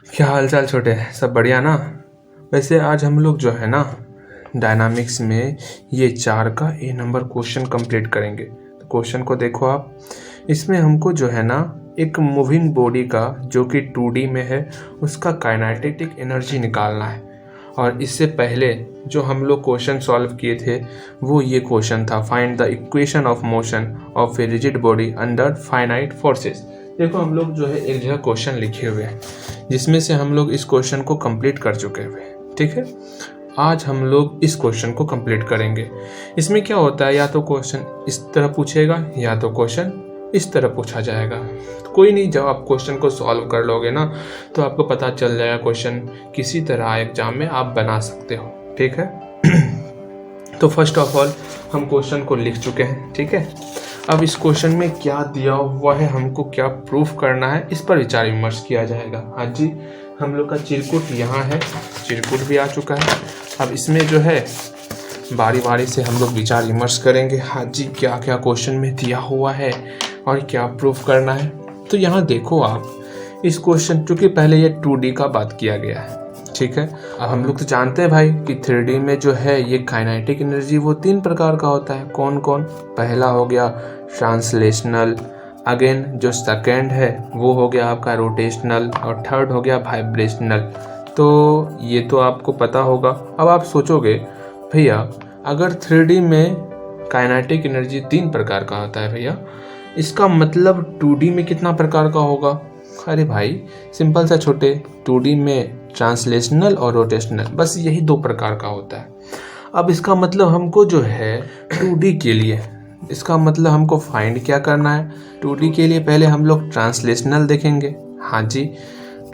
क्या हाल चाल छोटे, सब बढ़िया ना। वैसे आज हम लोग जो है ना डायनामिक्स में ये 4 का ए नंबर क्वेश्चन कंप्लीट करेंगे। तो क्वेश्चन को देखो आप। इसमें हमको जो है ना एक मूविंग बॉडी का जो कि 2D में है उसका काइनेटिक एनर्जी निकालना है। और इससे पहले जो हम लोग क्वेश्चन सॉल्व किए थे वो ये क्वेश्चन था, find the equation of motion of a rigid body under finite forces. देखो हम लोग जो है एक जगह क्वेश्चन लिखे हुए हैं जिसमें से हम लोग इस क्वेश्चन को कंप्लीट कर चुके हुए हैं। ठीक है, आज हम लोग इस क्वेश्चन को कंप्लीट करेंगे। इसमें क्या होता है, या तो क्वेश्चन इस तरह पूछेगा या तो क्वेश्चन इस तरह पूछा जाएगा। तो कोई नहीं, जब आप क्वेश्चन को सॉल्व कर लोगे ना तो आपको पता चल जाएगा क्वेश्चन किसी तरह एग्जाम में आप बना सकते हो। ठीक है तो फर्स्ट ऑफ ऑल हम क्वेश्चन को लिख चुके हैं। ठीक है, अब इस क्वेश्चन में क्या दिया हुआ है, हमको क्या प्रूफ करना है, इस पर विचार विमर्श किया जाएगा। हाँ जी, हम लोग का चिरकुट यहाँ है, चिरकुट भी आ चुका है। अब इसमें जो है बारी बारी से हम लोग विचार विमर्श करेंगे। हाँ जी, क्या क्या क्वेश्चन में दिया हुआ है और क्या प्रूफ करना है। तो यहाँ देखो आप, इस क्वेश्चन चूँकि पहले ये 2D का बात किया गया है। ठीक है, अब हम लोग तो जानते हैं भाई कि 3D में जो है ये काइनेटिक एनर्जी वो 3 प्रकार का होता है। कौन कौन? पहला हो गया ट्रांसलेशनल, अगेन जो सेकेंड है वो हो गया आपका रोटेशनल, और थर्ड हो गया वाइब्रेशनल। तो ये तो आपको पता होगा। अब आप सोचोगे भैया अगर 3D में काइनेटिक एनर्जी 3 प्रकार का होता है भैया, इसका मतलब 2D में कितना प्रकार का होगा? अरे भाई सिंपल सा छोटे, 2D में ट्रांसलेशनल और रोटेशनल, बस यही 2 प्रकार का होता है। अब इसका मतलब हमको जो है 2D के लिए, इसका मतलब हमको फाइंड क्या करना है। 2D के लिए पहले हम लोग ट्रांसलेशनल देखेंगे। हाँ जी,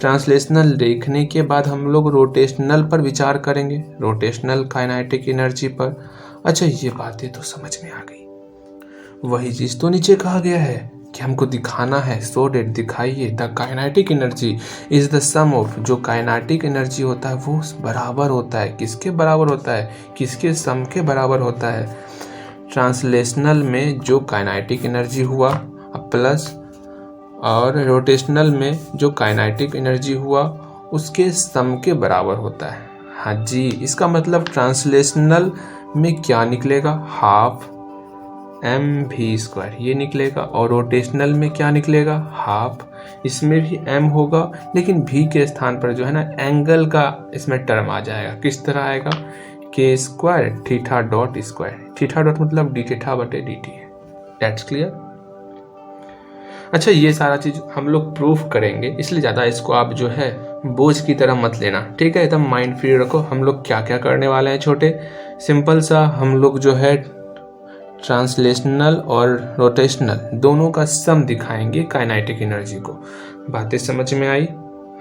ट्रांसलेशनल देखने के बाद हम लोग रोटेशनल पर विचार करेंगे, रोटेशनल काइनेटिक एनर्जी पर। अच्छा, ये बातें तो समझ में आ गई। वही चीज़ तो नीचे कहा गया है कि हमको दिखाना है, सो डेट दिखाइए the kinetic energy is the sum of, जो काइनेटिक एनर्जी होता है वो बराबर होता है, किसके बराबर होता है? किसके सम के बराबर होता है? ट्रांसलेशनल में जो काइनेटिक एनर्जी हुआ प्लस, और रोटेशनल में जो काइनेटिक एनर्जी हुआ उसके सम के बराबर होता है। हाँ जी, इसका मतलब ट्रांसलेशनल में क्या निकलेगा, हाफ mv² ये निकलेगा, और रोटेशनल में क्या निकलेगा, हाफ। इसमें भी m होगा लेकिन v के स्थान पर जो है ना एंगल का इसमें टर्म आ जाएगा। किस तरह आएगा, k² theta dot square, theta dot मतलब d थीटा बटे dt है। That's clear. अच्छा, ये सारा चीज हम लोग प्रूफ करेंगे, इसलिए ज़्यादा इसको आप जो है बोझ की तरह मत लेना। ठीक है, एकदम माइंड फ्री रखो। हम लोग क्या क्या करने वाले हैं छोटे, सिंपल सा हम लोग जो है ट्रांसलेशनल और रोटेशनल दोनों का सम दिखाएंगे काइनेटिक एनर्जी को। बातें समझ में आई?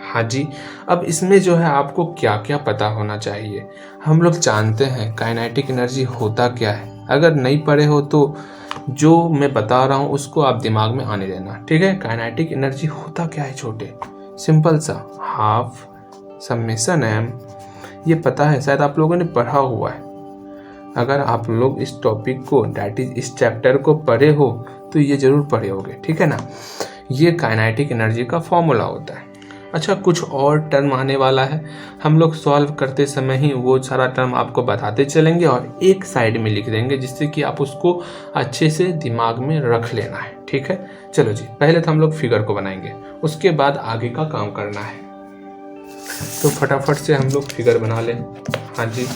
हाँ जी। अब इसमें जो है आपको क्या क्या पता होना चाहिए। हम लोग जानते हैं काइनेटिक एनर्जी होता क्या है, अगर नहीं पढ़े हो तो जो मैं बता रहा हूँ उसको आप दिमाग में आने देना। ठीक है, काइनेटिक एनर्जी होता क्या है छोटे, सिंपल सा हाफ समेशन m, ये पता है, शायद आप लोगों ने पढ़ा हुआ है। अगर आप लोग इस टॉपिक को दैट इज इस चैप्टर को पढ़े हो तो ये जरूर पढ़े होगे। ठीक है ना, ये काइनेटिक एनर्जी का फॉर्मूला होता है। अच्छा, कुछ और टर्म आने वाला है, हम लोग सॉल्व करते समय ही वो सारा टर्म आपको बताते चलेंगे और एक साइड में लिख देंगे जिससे कि आप उसको अच्छे से दिमाग में रख लेना है। ठीक है, चलो जी, पहले तो हम लोग फिगर को बनाएंगे, उसके बाद आगे का काम करना है। तो फटाफट से हम लोग फिगर बना लें। हाँ जी,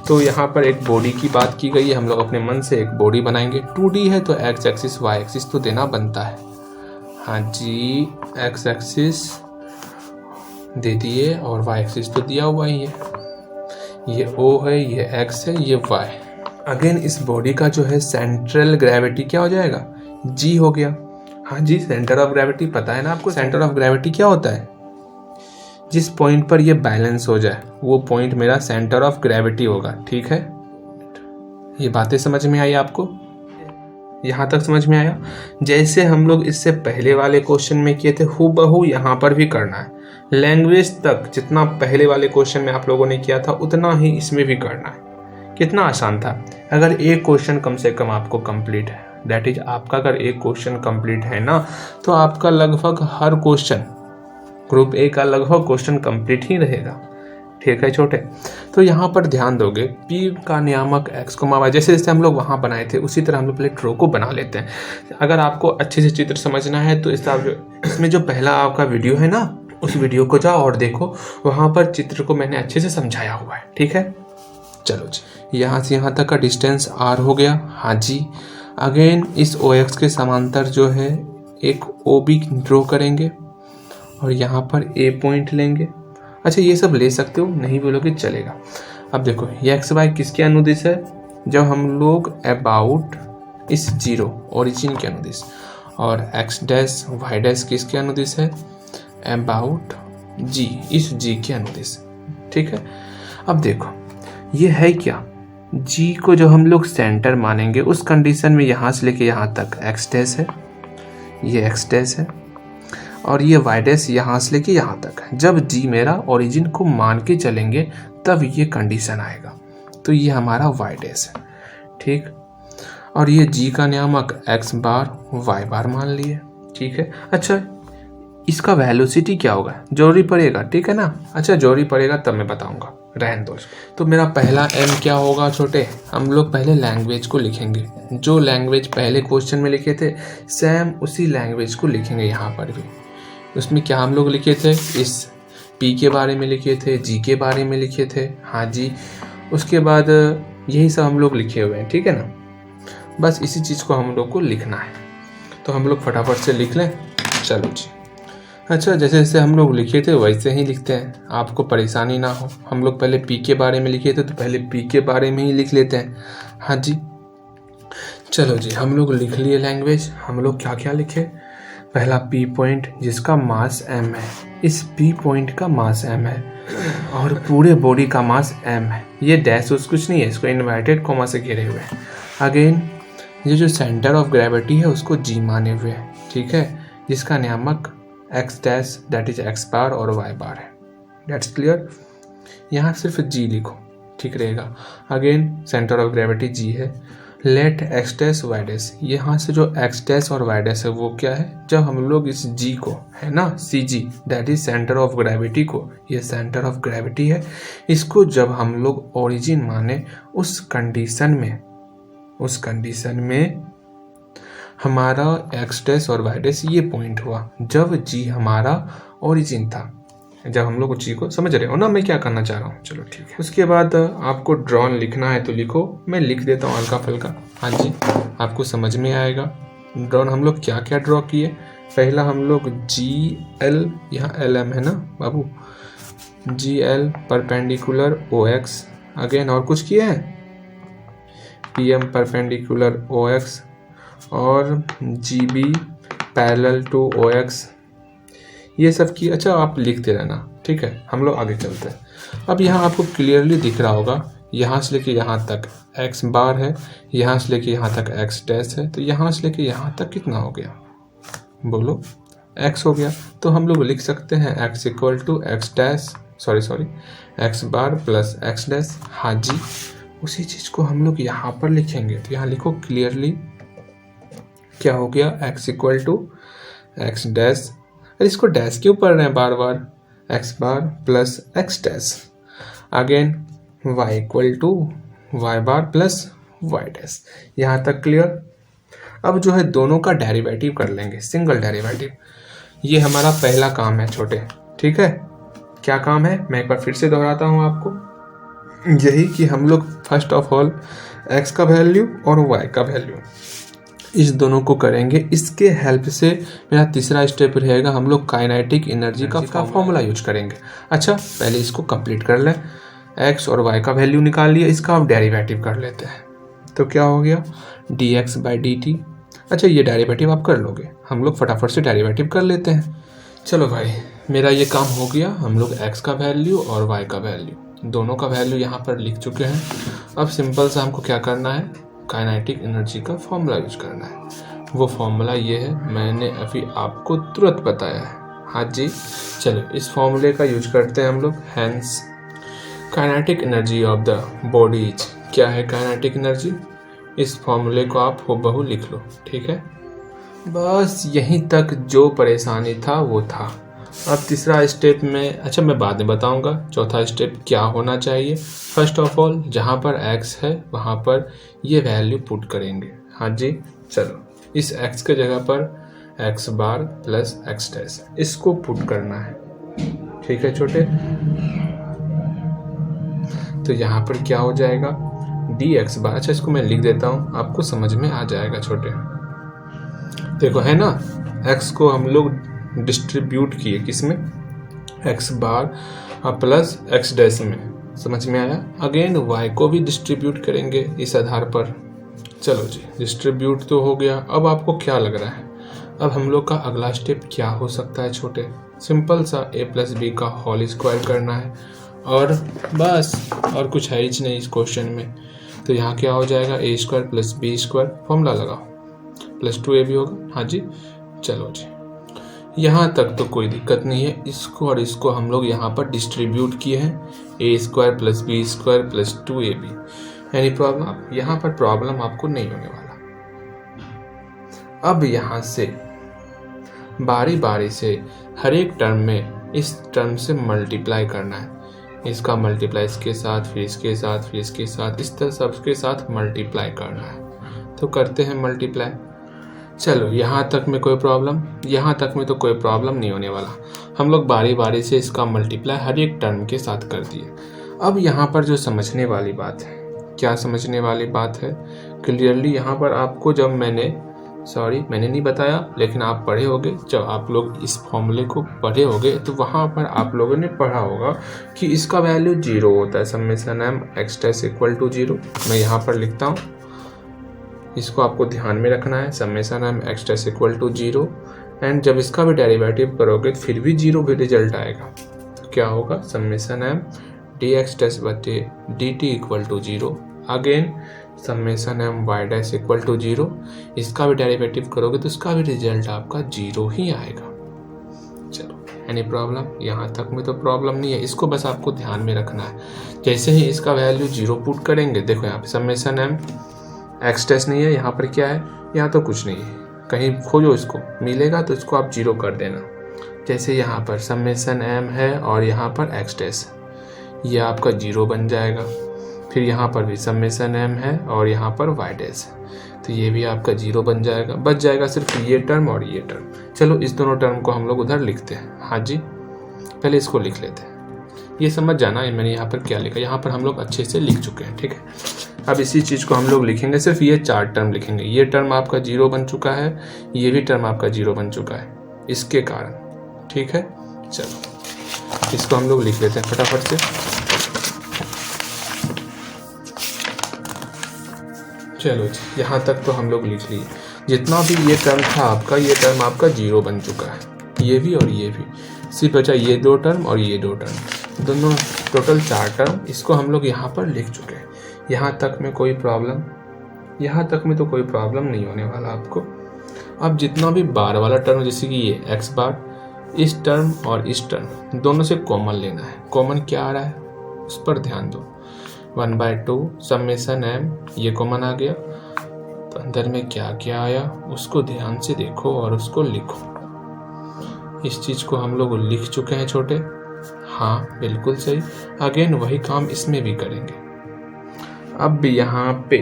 तो यहाँ पर एक बॉडी की बात की गई है, हम लोग अपने मन से एक बॉडी बनाएंगे। 2D है तो एक्स एक्सिस वाई एक्सिस तो देना बनता है। हाँ जी, एक्स एक्सिस दे दिए और वाई एक्सिस तो दिया हुआ ही है। ये O है, ये X है, ये Y। अगेन इस बॉडी का जो है सेंट्रल ग्रेविटी क्या हो जाएगा, G हो गया। हाँ जी, सेंटर ऑफ ग्रेविटी पता है ना आपको, सेंटर ऑफ ग्रेविटी क्या होता है? जिस पॉइंट पर ये बैलेंस हो जाए वो पॉइंट मेरा सेंटर ऑफ ग्रेविटी होगा। ठीक है, ये बातें समझ में आई आपको? यहाँ तक समझ में आया? जैसे हम लोग इससे पहले वाले क्वेश्चन में किए थे हूबहू यहाँ पर भी करना है। लैंग्वेज तक जितना पहले वाले क्वेश्चन में आप लोगों ने किया था उतना ही इसमें भी करना है। कितना आसान था। अगर एक क्वेश्चन कम से कम आपको कंप्लीट है, दैट इज आपका अगर एक क्वेश्चन कंप्लीट है ना, तो आपका लगभग हर क्वेश्चन ग्रुप ए का लगभग क्वेश्चन कंप्लीट ही रहेगा। ठीक है छोटे, तो यहाँ पर ध्यान दोगे P का नियामक x, y, जैसे जैसे हम लोग वहाँ बनाए थे उसी तरह हम लोग पहले ड्रॉ को बना लेते हैं। अगर आपको अच्छे से चित्र समझना है तो इसमें जो पहला आपका वीडियो है ना, उस वीडियो को जाओ और देखो, वहाँ पर चित्र को मैंने अच्छे से समझाया हुआ है। ठीक है, चलो जी, यहाँ से यहाँ तक का डिस्टेंस r हो गया। हाँ जी, अगेन इस OX के समांतर जो है एक OB ड्रॉ करेंगे और यहाँ पर A पॉइंट लेंगे। अच्छा, ये सब ले सकते हो, नहीं बोलोगे चलेगा। अब देखो ये एक्स वाई किसके अनुदिश है, जब हम लोग अबाउट इस जीरो ओरिजिन के अनुदिश, और एक्स डैश वाई डैश किसके अनुदिश है, अबाउट जी, इस जी के अनुदिश। ठीक है, अब देखो ये है क्या, जी को जो हम लोग सेंटर मानेंगे उस कंडीशन में यहाँ से लेके यहाँ तक एक्स डैश है, ये एक्स डैश है, और ये वाई डैश यहाँ से लेके यहाँ तक है। जब जी मेरा ओरिजिन को मान के चलेंगे तब ये कंडीशन आएगा, तो ये हमारा वाई डैश है। ठीक, और ये जी का नियामक एक्स बार वाई बार मान लिए। ठीक है, अच्छा इसका वेलोसिटी क्या होगा, जोड़ी पड़ेगा। ठीक है ना, अच्छा जोड़ी पड़ेगा तब मैं बताऊंगा, रहन दो। तो मेरा पहला एम क्या होगा छोटे, हम लोग पहले लैंग्वेज को लिखेंगे, जो लैंग्वेज पहले क्वेश्चन में लिखे थे सेम उसी लैंग्वेज को लिखेंगे यहाँ पर भी। उसमें क्या हम लोग लिखे थे, इस पी के बारे में लिखे थे, जी के बारे में लिखे थे। हाँ जी, उसके बाद यही सब हम लोग लिखे हुए हैं। ठीक है ना, बस इसी चीज़ को हम लोग को लिखना है, तो हम लोग फटाफट से लिख लें। चलो जी, अच्छा जैसे जैसे हम लोग लिखे थे वैसे ही लिखते हैं, आपको परेशानी ना हो। हम लोग पहले पी के बारे में लिखे थे तो पहले पी के बारे में ही लिख लेते हैं। हाँ जी, चलो जी, हम लोग लिख लिए लैंग्वेज। हम लोग क्या क्या लिखे, पहला पी पॉइंट जिसका मास m है, इस पी पॉइंट का मास m है और पूरे बॉडी का मास m है। ये डैश उस कुछ नहीं है, इसको इन्वर्टेड कॉमा से घेरे हुए हैं। अगेन ये जो सेंटर ऑफ ग्रेविटी है उसको g माने हुए हैं। ठीक है, जिसका नियामक x dash that is x बार और y बार है। दैट्स क्लियर, यहाँ सिर्फ g लिखो ठीक रहेगा। Again centre of gravity g है। Let x dash y dash, यहाँ से जो एक्स डैश और वाई डैश है वो क्या है, जब हम लोग इस जी को है ना C G that is centre of gravity को, ये सेंटर ऑफ ग्रेविटी है, इसको जब हम लोग ओरिजिन माने उस कंडीशन में हमारा एक्स डैश और वाई डैश ये पॉइंट हुआ जब जी हमारा ओरिजिन था। जब हम लोग जी को समझ रहे हो ना मैं क्या करना चाह रहा हूँ। चलो ठीक है, उसके बाद आपको ड्रॉन लिखना है तो लिखो, मैं लिख देता हूँ हल्का फुल्का। हाँ जी, आपको समझ में आएगा। ड्रॉन हम लोग क्या क्या ड्रॉ किए, पहला हम लोग जी एल, यहाँ एल एम है ना बाबू, G L perpendicular O X. Again और कुछ किए हैं, P M perpendicular O X और G B parallel to O X, ये सब की। अच्छा आप लिखते रहना, ठीक है, हम लोग आगे चलते हैं। अब यहाँ आपको क्लियरली दिख रहा होगा, यहाँ से लेके यहाँ तक x बार है, यहाँ से लेके यहाँ तक x डैश है, तो यहाँ से लेके यहाँ तक कितना हो गया, बोलो x हो गया। तो हम लोग लिख सकते हैं x equal to x dash sorry x bar plus x dash. हाँ जी, उसी चीज़ को हम लोग यहाँ पर लिखेंगे, तो यहाँ लिखो क्लियरली क्या हो गया, x equal to x dash, इसको डैश क्यों पढ़ रहे हैं बार बार, x bar plus x dash. Again y equal to y bar plus y dash. यहाँ तक क्लियर। अब जो है दोनों का डेरिवेटिव कर लेंगे, सिंगल डेरिवेटिव। ये हमारा पहला काम है छोटे, ठीक है। क्या काम है मैं एक बार फिर से दोहराता हूँ आपको, यही कि हम लोग फर्स्ट ऑफ ऑल x का वैल्यू और y का वैल्यू इस दोनों को करेंगे। इसके हेल्प से मेरा तीसरा स्टेप रहेगा, हम लोग काइनेटिक एनर्जी का फॉर्मूला यूज करेंगे। अच्छा पहले इसको कंप्लीट कर लें, x और y का वैल्यू निकाल लिया, इसका हम डेरिवेटिव कर लेते हैं। तो क्या हो गया dx बाई dt। अच्छा ये डेरिवेटिव आप कर लोगे, हम लोग फटाफट से डेरिवेटिव कर लेते हैं। चलो भाई मेरा ये काम हो गया, हम लोग x का वैल्यू और y का वैल्यू दोनों का वैल्यू यहाँ पर लिख चुके हैं। अब सिंपल सा हमको क्या करना है, काइनेटिक एनर्जी का फॉर्मूला यूज करना है। वो फॉर्मूला ये है, मैंने अभी आपको तुरंत बताया है। हाँ जी, चलो इस फॉर्मूले का यूज करते हैं हम लोग। Hence kinetic energy of the body is, क्या है काइनेटिक एनर्जी, इस फॉर्मूले को आप हूबहू लिख लो, ठीक है। बस यहीं तक जो परेशानी था वो था। अब तीसरा स्टेप में, अच्छा मैं बाद में बताऊंगा चौथा स्टेप क्या होना चाहिए। फर्स्ट ऑफ ऑल जहाँ पर x है वहाँ पर ये वैल्यू पुट करेंगे। हाँ जी, चलो इस x के जगह पर x bar plus x dash इसको पुट करना है। ठीक है छोटे, तो यहाँ पर क्या हो जाएगा dx बार, अच्छा इसको मैं लिख देता हूँ आपको समझ में आ जाएगा छोटे। देखो है ना, x को हम लोग डिस्ट्रीब्यूट किए किसमें, x bar plus x dash में, समझ में आया। अगेन y को भी डिस्ट्रीब्यूट करेंगे इस आधार पर। चलो जी डिस्ट्रीब्यूट तो हो गया। अब आपको क्या लग रहा है अब हम लोग का अगला स्टेप क्या हो सकता है छोटे, सिंपल सा a प्लस बी का होल स्क्वायर करना है और बस, और कुछ है ही नहीं इस क्वेश्चन में। तो यहाँ क्या हो जाएगा a square plus B square, formula लगाओ, प्लस 2ab होगा। हाँ जी, चलो जी यहाँ तक तो कोई दिक्कत नहीं है। इसको और इसको हम लोग यहाँ पर डिस्ट्रीब्यूट किए हैं, a square plus B square plus 2ab। Any problem, यहाँ पर प्रॉब्लम आपको नहीं होने वाला। अब यहाँ से बारी बारी से हर एक टर्म में इस टर्म से मल्टीप्लाई करना है। इसका मल्टीप्लाई इसके साथ, फिर इसके साथ, फिर इसके साथ, इस तरह सबके साथ मल्टीप्लाई करना है। तो करते हैं मल्टीप्लाई। चलो यहाँ तक में कोई प्रॉब्लम, यहाँ तक में तो कोई प्रॉब्लम नहीं होने वाला। हम लोग बारी बारी से इसका मल्टीप्लाई हर एक टर्म के साथ कर दिए। अब यहाँ पर जो समझने वाली बात है, क्या समझने वाली बात है क्लियरली, यहाँ पर आपको जब मैंने नहीं बताया लेकिन आप पढ़े होगे, जब आप लोग इस फॉर्मूले को पढ़े होगे तो वहाँ पर आप लोगों ने पढ़ा होगा कि इसका वैल्यू 0 होता है, summation m x dash equal to 0। मैं यहाँ पर लिखता हूँ, इसको आपको ध्यान में रखना है, summation m x dash equal to 0। And जब इसका भी डेरिवेटिव करोगे फिर भी 0 भी रिजल्ट आएगा। तो क्या होगा, समेशन m dx डैश बटे dt equal to 0। Again summation m y dash equal to 0, इसका भी डेरिवेटिव करोगे तो इसका भी रिजल्ट आपका 0 ही आएगा। चलो एनी प्रॉब्लम, यहाँ तक में तो प्रॉब्लम नहीं है, इसको बस आपको ध्यान में रखना है। जैसे ही इसका वैल्यू 0 पुट करेंगे, देखो यहाँ पे समेशन m x डैश नहीं है, यहाँ पर क्या है, यहाँ तो कुछ नहीं है, कहीं खोजो इसको, मिलेगा तो इसको आप 0 कर देना। जैसे यहाँ पर समेशन m है और यहाँ पर x डैश, ये आपका 0 बन जाएगा। फिर यहाँ पर भी समेशन m है और यहाँ पर y डैश है, तो ये भी आपका 0 बन जाएगा। बच जाएगा सिर्फ ये टर्म और ये टर्म। चलो इस दोनों टर्म को हम लोग उधर लिखते हैं। हाँ जी, पहले इसको लिख लेते हैं, ये समझ जाना है मैंने यहाँ पर क्या लिखा, यहाँ पर हम लोग अच्छे से लिख चुके हैं। ठीक है, अब इसी चीज़ को हम लोग लिखेंगे, सिर्फ ये 4 टर्म लिखेंगे। ये टर्म आपका 0 बन चुका है, ये भी टर्म आपका 0 बन चुका है इसके कारण। ठीक है, चलो इसको हम लोग लिख लेते हैं फटाफट से। चलो जी यहाँ तक तो हम लोग लिख लिए। जितना भी ये टर्म था आपका, ये टर्म आपका 0 बन चुका है, ये भी और ये भी, सिर्फ बचा ये 2 टर्म और ये 2 टर्म, दोनों टोटल 4 टर्म, इसको हम लोग यहाँ पर लिख चुके हैं। यहाँ तक में कोई प्रॉब्लम, यहाँ तक में तो कोई प्रॉब्लम नहीं होने वाला आपको। अब जितना भी बार वाला टर्म, जैसे कि ये x बार, इस टर्म और इस टर्म दोनों से कॉमन लेना है। कॉमन क्या आ रहा है उस पर ध्यान दो, 1/2 समेशन m, ये कॉमन आ गया, तो अंदर में क्या क्या आया उसको ध्यान से देखो और उसको लिखो। इस चीज़ को हम लोग लिख चुके हैं छोटे, हाँ बिल्कुल सही। अगेन वही काम इसमें भी करेंगे। अब यहाँ पे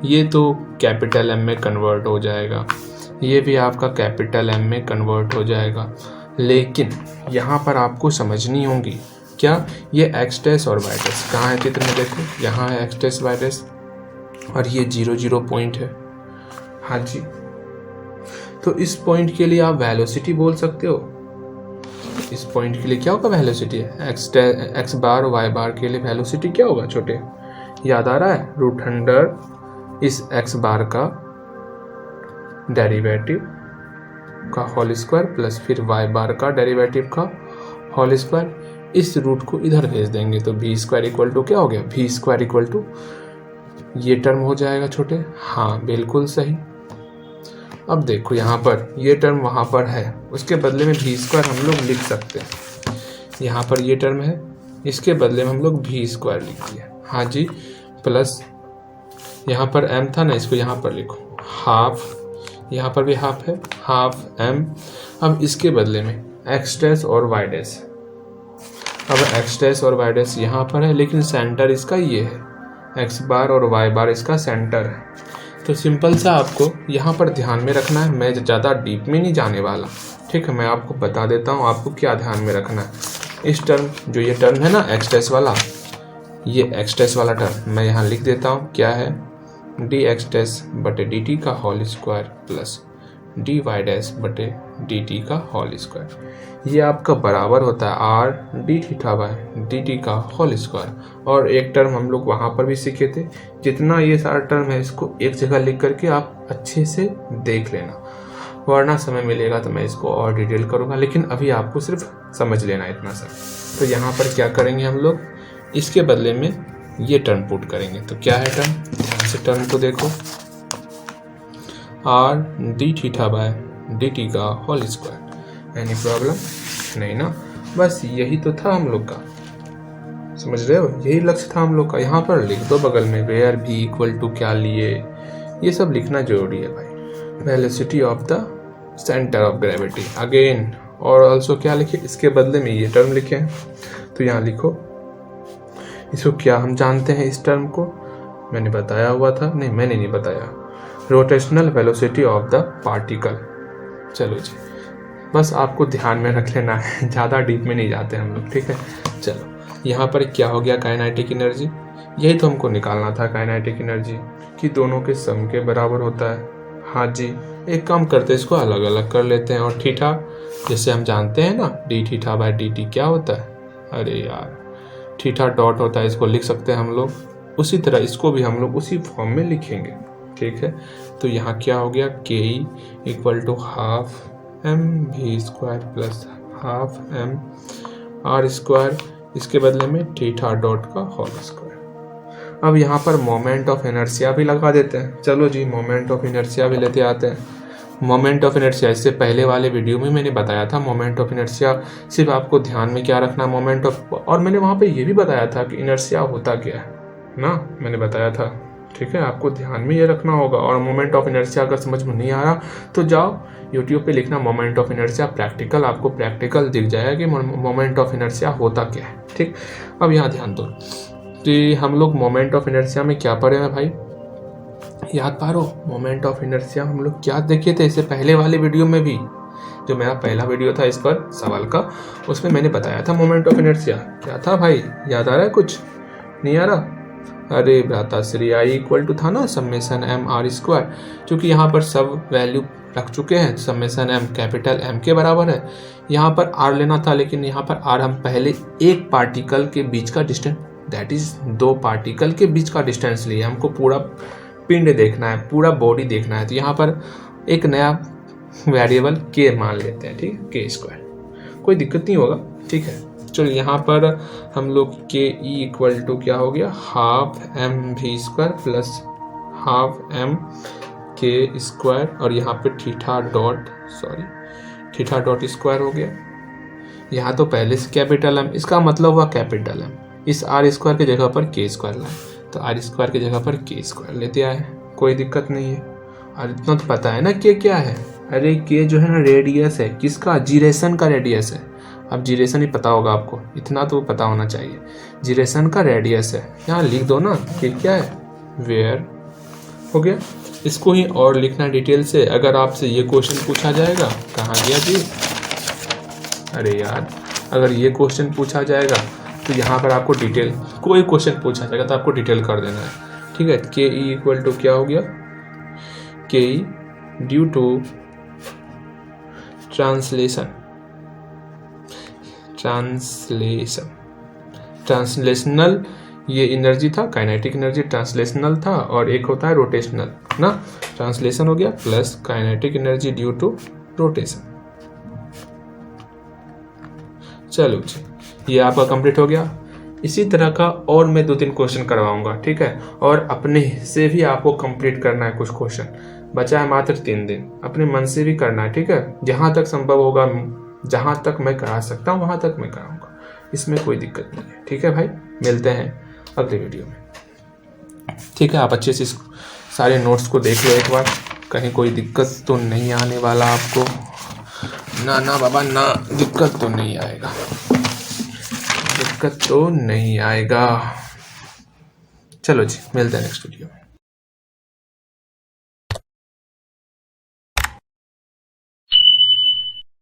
ये तो कैपिटल M में कन्वर्ट हो जाएगा, ये भी आपका कैपिटल M में कन्वर्ट हो जाएगा, लेकिन यहाँ पर आपको समझनी होगी क्या, ये x डैश और y डैश कहाँ है चित्र में, देखो यहाँ है x डैश y डैश और ये 0 0 पॉइंट है। हाँ जी, तो इस पॉइंट के लिए आप वेलोसिटी बोल सकते हो। इस पॉइंट के लिए क्या होगा, वेलोसिटी है x बार और y बार के लिए वेलोसिटी क्या होगा छोटे, याद आ रहा है, √100 इस x बार का डेरिवेटिव का होल स्क्वायर प्लस फिर y बार का डेरिवेटिव का होल स्क्वायर, इस रूट को इधर भेज देंगे तो v स्क्वायर इक्वल टू क्या हो गया, v स्क्वायर इक्वल टू ये टर्म हो जाएगा छोटे। हाँ बिल्कुल सही। अब देखो यहाँ पर ये टर्म वहाँ पर है, उसके बदले में v स्क्वायर हम लोग लिख सकते हैं। यहाँ पर ये टर्म है, इसके बदले में हम लोग v स्क्वायर लिख दिए। हाँ जी, प्लस यहाँ पर m था ना, इसको यहाँ पर लिखो हाफ, यहाँ पर भी हाफ है, हाफ m। अब इसके बदले में एक्स डैश और वाई डैश। अब एक्स डैश और वाई डैश यहाँ पर है, लेकिन सेंटर इसका ये है, एक्स बार और वाई बार इसका सेंटर है। तो सिंपल सा आपको यहाँ पर ध्यान में रखना है। मैं ज़्यादा डीप में नहीं जाने वाला, ठीक है। मैं आपको बता देता हूँ आपको क्या ध्यान में रखना है। इस टर्म, जो ये टर्म है ना एक्स डैश वाला, ये एक्स डैश वाला टर्म मैं यहाँ लिख देता हूँ, क्या है, डी एक्स डैश बटे डी टी का whole square plus D Y dash बटे डी टी का होल स्क्वायर। ये आपका बराबर होता है R D theta by D T का होल स्क्वायर। और एक टर्म हम लोग वहाँ पर भी सीखे थे। जितना ये सारा टर्म है इसको एक जगह लिख करके आप अच्छे से देख लेना, वरना समय मिलेगा तो मैं इसको और डिटेल करूँगा, लेकिन अभी आपको सिर्फ समझ लेना इतना सा। तो यहाँ पर क्या करेंगे हम लोग, इसके बदले में ये टर्म पुट करेंगे। तो क्या है टर्म, ध्यान से टर्म को देखो, are D theta by D T का होल स्क्वायर। एनी प्रॉब्लम नहीं ना, बस यही तो था हम लोग का, समझ रहे हो, यही लक्ष्य था हम लोग का। यहाँ पर लिख दो बगल में वेयर भी इक्वल टू क्या लिए, ये सब लिखना जरूरी है भाई। Velocity of the centre of gravity again, और ऑल्सो क्या लिखे, इसके बदले में ये टर्म लिखे हैं। तो यहाँ लिखो इसको, क्या हम जानते हैं इस टर्म को, मैंने बताया हुआ था, नहीं मैंने नहीं बताया, rotational velocity of the particle. चलो जी, बस आपको ध्यान में रख लेना है, ज़्यादा डीप में नहीं जाते हम लोग, ठीक है। चलो यहाँ पर क्या हो गया, काइनेटिक एनर्जी, यही तो हमको निकालना था, काइनेटिक एनर्जी कि दोनों के सम के बराबर होता है। हाँ जी, एक काम करते हैं, इसको अलग अलग कर लेते हैं। और थीटा जैसे हम जानते हैं ना, D theta by D T क्या होता है, अरे यार थीटा डॉट होता है, इसको लिख सकते हैं हम लोग। उसी तरह इसको भी हम लोग उसी फॉर्म में लिखेंगे, ठीक है। तो यहाँ क्या हो गया, K E equal to half M V square plus half M R square, इसके बदले में थीटा डॉट का होल स्क्वायर। अब यहाँ पर मोमेंट ऑफ इनर्शिया भी लगा देते हैं। चलो जी, मोमेंट ऑफ इनर्शिया भी लेते आते हैं। मोमेंट ऑफ इनर्शिया, इससे पहले वाले वीडियो में मैंने बताया था मोमेंट ऑफ इनर्शिया सिर्फ आपको ध्यान में क्या रखना, मोमेंट ऑफ, और मैंने वहाँ पे ये भी बताया था कि इनर्शिया होता क्या है ना, मैंने बताया था, ठीक है। आपको ध्यान में ये रखना होगा। और मोमेंट ऑफ इनर्शिया अगर समझ में नहीं आ रहा तो जाओ यूट्यूब पे लिखना मोमेंट ऑफ इनर्शिया प्रैक्टिकल, आपको प्रैक्टिकल दिख जाएगा कि मोमेंट ऑफ इनर्शिया होता क्या है, ठीक। अब यहाँ ध्यान दो कि हम लोग मोमेंट ऑफ इनर्शिया में क्या पढ़े हैं भाई, याद पारो, मोमेंट ऑफ इनर्शिया हम लोग क्या देखे थे इससे पहले वाले वीडियो में भी, जो मेरा पहला वीडियो था इस पर सवाल का, उसमें मैंने बताया था मोमेंट ऑफ इनर्शिया क्या था भाई, याद आ रहा है, कुछ नहीं आ रहा, अरे भ्राताश्री आई इक्वल टू था ना समेसन एम आर स्क्वायर, क्योंकि यहाँ पर सब वैल्यू रख चुके हैं, समेसन एम कैपिटल एम के बराबर है, यहाँ पर आर लेना था, लेकिन यहाँ पर आर हम पहले एक पार्टिकल के बीच का डिस्टेंस, दैट इज दो पार्टिकल के बीच का डिस्टेंस लिए, हमको पूरा पिंड देखना है, पूरा बॉडी देखना है, तो यहाँ पर एक नया वेरिएबल के मान लेते हैं, ठीक है, के स्क्वायर, कोई दिक्कत नहीं होगा, ठीक है। चलो यहाँ पर हम लोग के ई इक्वल टू क्या हो गया, half M V square plus half M K square, और यहाँ पे थीटा डॉट स्क्वायर हो गया। यहाँ तो पहले से कैपिटल एम, इसका मतलब हुआ कैपिटल एम, इस आर स्क्वायर की जगह पर के स्क्वायर लाए, तो आर स्क्वायर की जगह पर के स्क्वायर लेते आए, कोई दिक्कत नहीं है। और इतना तो पता है ना के क्या है, अरे के जो है ना रेडियस है, किसका, जीरेशन का रेडियस है। अब जीरेशन ही पता होगा आपको, इतना तो पता होना चाहिए, जीरेशन का रेडियस है, यहाँ लिख दो ना कि क्या है, वेयर, हो गया। इसको ही और लिखना डिटेल से, अगर आपसे ये क्वेश्चन पूछा जाएगा, कहाँ गया जी, अरे यार अगर ये क्वेश्चन पूछा जाएगा तो यहाँ पर आपको डिटेल, कोई क्वेश्चन पूछा जाएगा तो आपको डिटेल कर देना है, ठीक है। के ई इक्वल टू क्या हो गया, K E due to translational, ये एनर्जी था, काइनेटिक एनर्जी ट्रांसलेशनल था, और एक होता है रोटेशनल ना, ट्रांसलेशन हो गया plus kinetic energy due to rotation. चलो जी, ये आपका कंप्लीट हो गया। इसी तरह का और मैं 2-3 क्वेश्चन करवाऊंगा, ठीक है, और अपने से भी आपको कंप्लीट करना है, कुछ क्वेश्चन बचा है मात्र 3 दिन, अपने मन से भी करना है, ठीक है, जहाँ तक संभव होगा, जहाँ तक मैं करा सकता हूँ वहाँ तक मैं कराऊंगा, इसमें कोई दिक्कत नहीं है, ठीक है भाई। मिलते हैं अगले वीडियो में, ठीक है। आप अच्छे से सारे नोट्स को देख लो एक बार, कहीं कोई दिक्कत तो नहीं आने वाला आपको, ना ना बाबा ना, दिक्कत तो नहीं आएगा, दिक्कत तो नहीं आएगा। चलो जी, मिलते हैं नेक्स्ट वीडियो में।